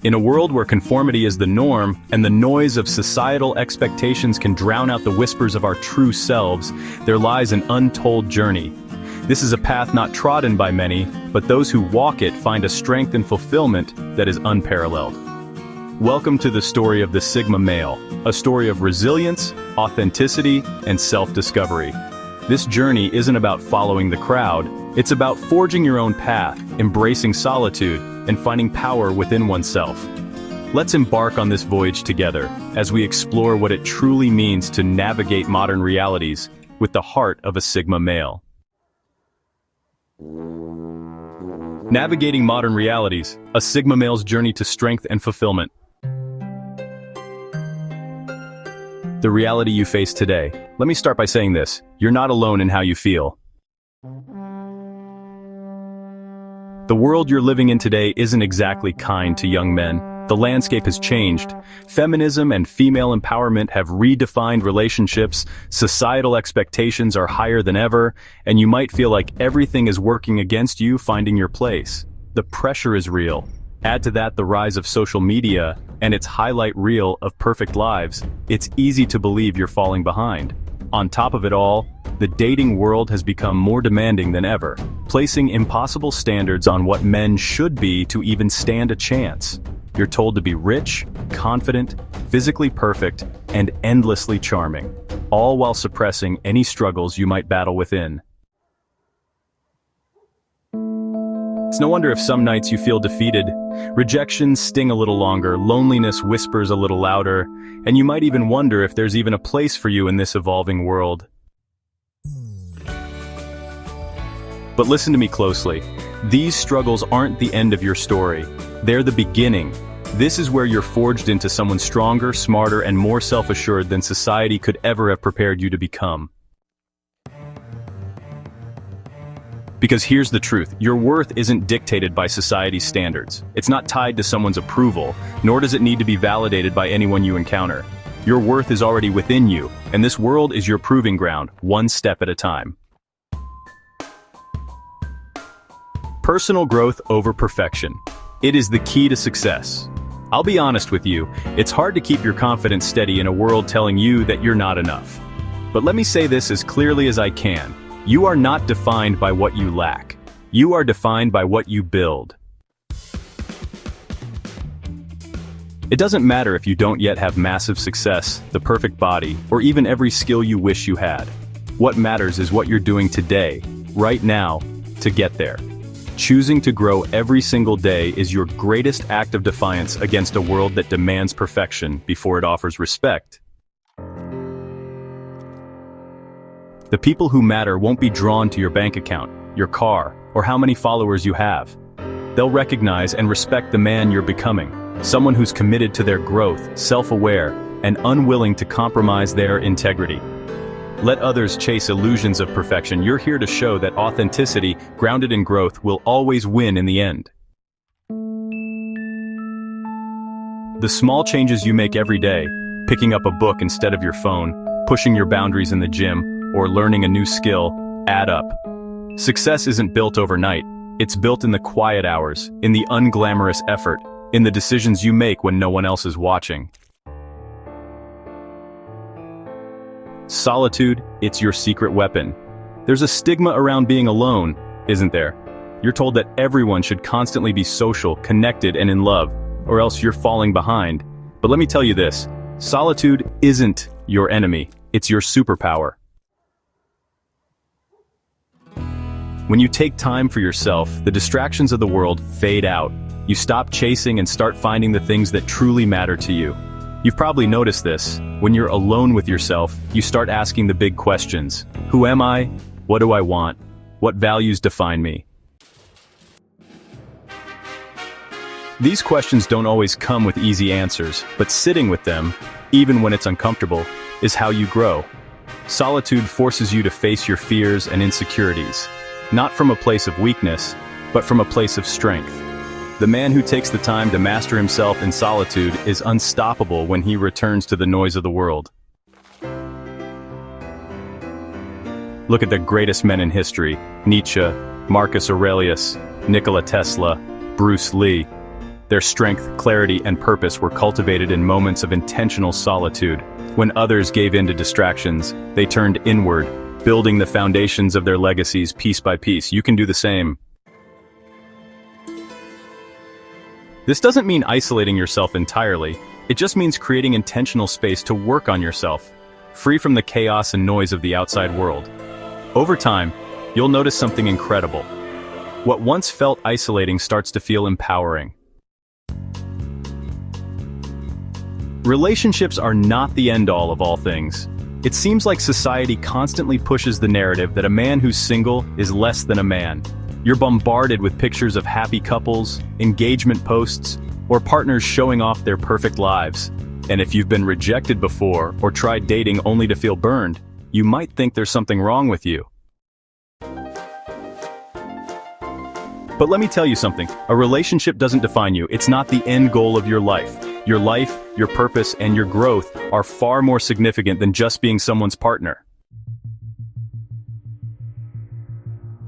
In a world where conformity is the norm and the noise of societal expectations can drown out the whispers of our true selves, there lies an untold journey. This is a path not trodden by many, but those who walk it find a strength and fulfillment that is unparalleled. Welcome to the story of the Sigma male, a story of resilience, authenticity, and self-discovery. This journey isn't about following the crowd, it's about forging your own path, embracing solitude, and finding power within oneself. Let's embark on this voyage together as we explore what it truly means to navigate modern realities with the heart of a Sigma male. Navigating modern realities, a Sigma male's journey to strength and fulfillment. The reality you face today. Let me start by saying this: you're not alone in how you feel. The world you're living in today isn't exactly kind to young men. The landscape has changed. Feminism and female empowerment have redefined relationships, societal expectations are higher than ever, and you might feel like everything is working against you finding your place. The pressure is real. Add to that the rise of social media and its highlight reel of perfect lives. It's easy to believe you're falling behind. On top of it all, the dating world has become more demanding than ever, placing impossible standards on what men should be to even stand a chance. You're told to be rich, confident, physically perfect, and endlessly charming, all while suppressing any struggles you might battle within. It's no wonder if some nights you feel defeated. Rejection sting a little longer, loneliness whispers a little louder, and you might even wonder if there's even a place for you in this evolving world. But listen to me closely. These struggles aren't the end of your story. They're the beginning. This is where you're forged into someone stronger, smarter, and more self-assured than society could ever have prepared you to become. Because here's the truth, your worth isn't dictated by society's standards. It's not tied to someone's approval, nor does it need to be validated by anyone you encounter. Your worth is already within you, and this world is your proving ground, one step at a time. Personal growth over perfection. It is the key to success. I'll be honest with you, it's hard to keep your confidence steady in a world telling you that you're not enough. But let me say this as clearly as I can. You are not defined by what you lack. You are defined by what you build. It doesn't matter if you don't yet have massive success, the perfect body, or even every skill you wish you had. What matters is what you're doing today, right now, to get there. Choosing to grow every single day is your greatest act of defiance against a world that demands perfection before it offers respect. The people who matter won't be drawn to your bank account, your car, or how many followers you have. They'll recognize and respect the man you're becoming, someone who's committed to their growth, self-aware, and unwilling to compromise their integrity. Let others chase illusions of perfection. You're here to show that authenticity, grounded in growth, will always win in the end. The small changes you make every day, picking up a book instead of your phone, pushing your boundaries in the gym, or learning a new skill, add up. Success isn't built overnight. It's built in the quiet hours, in the unglamorous effort, in the decisions you make when no one else is watching. Solitude, it's your secret weapon. There's a stigma around being alone, isn't there? You're told that everyone should constantly be social, connected, and in love, or else you're falling behind. But let me tell you this, solitude isn't your enemy, it's your superpower. When you take time for yourself, the distractions of the world fade out. You stop chasing and start finding the things that truly matter to you. You've probably noticed this. When you're alone with yourself, you start asking the big questions. Who am I? What do I want? What values define me? These questions don't always come with easy answers, but sitting with them, even when it's uncomfortable, is how you grow. Solitude forces you to face your fears and insecurities, not from a place of weakness, but from a place of strength. The man who takes the time to master himself in solitude is unstoppable when he returns to the noise of the world. Look at the greatest men in history: Nietzsche, Marcus Aurelius, Nikola Tesla, Bruce Lee. Their strength, clarity, and purpose were cultivated in moments of intentional solitude. When others gave in to distractions, they turned inward, building the foundations of their legacies piece by piece. You can do the same. This doesn't mean isolating yourself entirely. It just means creating intentional space to work on yourself, free from the chaos and noise of the outside world. Over time, you'll notice something incredible. What once felt isolating starts to feel empowering. Relationships are not the end-all of all things. It seems like society constantly pushes the narrative that a man who's single is less than a man. You're bombarded with pictures of happy couples, engagement posts, or partners showing off their perfect lives. And if you've been rejected before or tried dating only to feel burned, you might think there's something wrong with you. But let me tell you something, a relationship doesn't define you. It's not the end goal of your life. Your life, your purpose, and your growth are far more significant than just being someone's partner.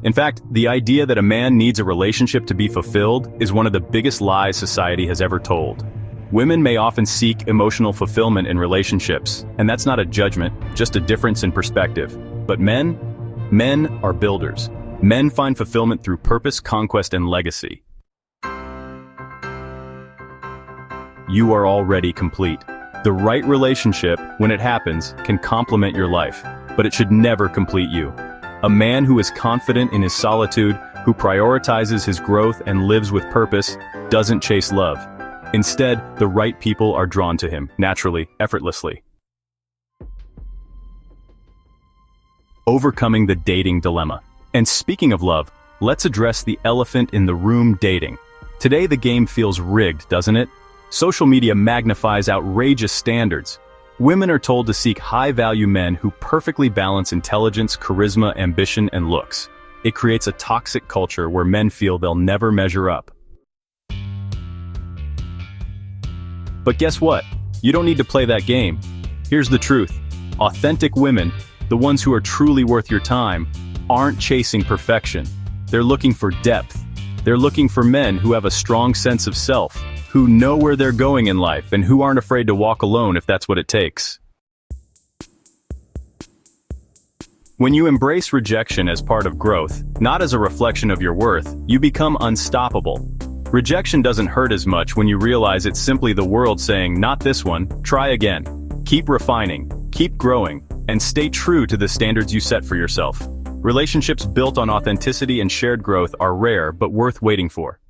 In fact, the idea that a man needs a relationship to be fulfilled is one of the biggest lies society has ever told. Women may often seek emotional fulfillment in relationships, and that's not a judgment, just a difference in perspective. But men are builders. Men find fulfillment through purpose, conquest, and legacy. You are already complete. The right relationship, when it happens, can complement your life, but it should never complete you. A man who is confident in his solitude, who prioritizes his growth and lives with purpose, doesn't chase love. Instead, the right people are drawn to him, naturally, effortlessly. Overcoming the dating dilemma. And speaking of love, let's address the elephant in the room: dating. Today the game feels rigged, doesn't it? Social media magnifies outrageous standards. Women are told to seek high-value men who perfectly balance intelligence, charisma, ambition, and looks. It creates a toxic culture where men feel they'll never measure up. But guess what? You don't need to play that game. Here's the truth. Authentic women, the ones who are truly worth your time, aren't chasing perfection. They're looking for depth. They're looking for men who have a strong sense of self, who know where they're going in life, and who aren't afraid to walk alone if that's what it takes. When you embrace rejection as part of growth, not as a reflection of your worth, you become unstoppable. Rejection doesn't hurt as much when you realize it's simply the world saying, "Not this one, try again." Keep refining, keep growing, and stay true to the standards you set for yourself. Relationships built on authenticity and shared growth are rare but worth waiting for.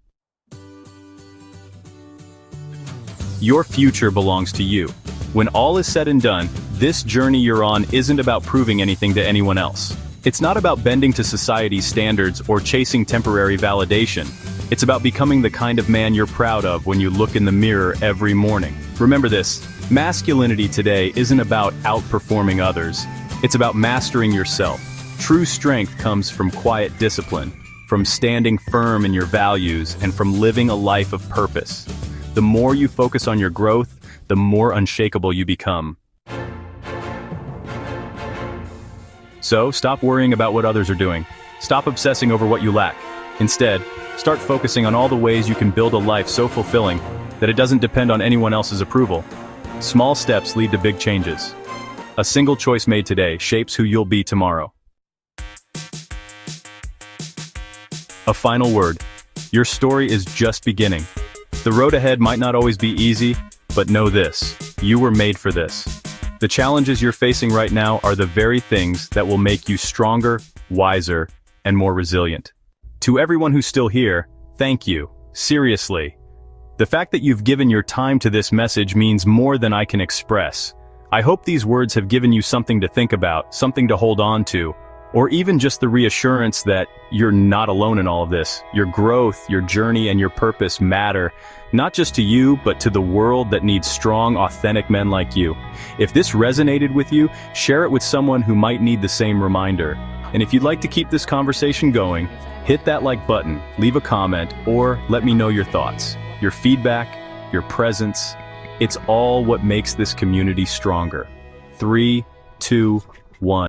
Your future belongs to you. When all is said and done, this journey you're on isn't about proving anything to anyone else. It's not about bending to society's standards or chasing temporary validation. It's about becoming the kind of man you're proud of when you look in the mirror every morning. Remember this, masculinity today isn't about outperforming others. It's about mastering yourself. True strength comes from quiet discipline, from standing firm in your values, and from living a life of purpose. The more you focus on your growth, the more unshakable you become. So, stop worrying about what others are doing. Stop obsessing over what you lack. Instead, start focusing on all the ways you can build a life so fulfilling that it doesn't depend on anyone else's approval. Small steps lead to big changes. A single choice made today shapes who you'll be tomorrow. A final word. Your story is just beginning. The road ahead might not always be easy, but know this, you were made for this. The challenges you're facing right now are the very things that will make you stronger, wiser, and more resilient. To everyone who's still here, thank you, seriously. The fact that you've given your time to this message means more than I can express. I hope these words have given you something to think about, something to hold on to, or even just the reassurance that you're not alone in all of this. Your growth, your journey, and your purpose matter, not just to you, but to the world that needs strong, authentic men like you. If this resonated with you, share it with someone who might need the same reminder. And if you'd like to keep this conversation going, hit that like button, leave a comment, or let me know your thoughts. Your feedback, your presence, it's all what makes this community stronger. 3, 2, 1.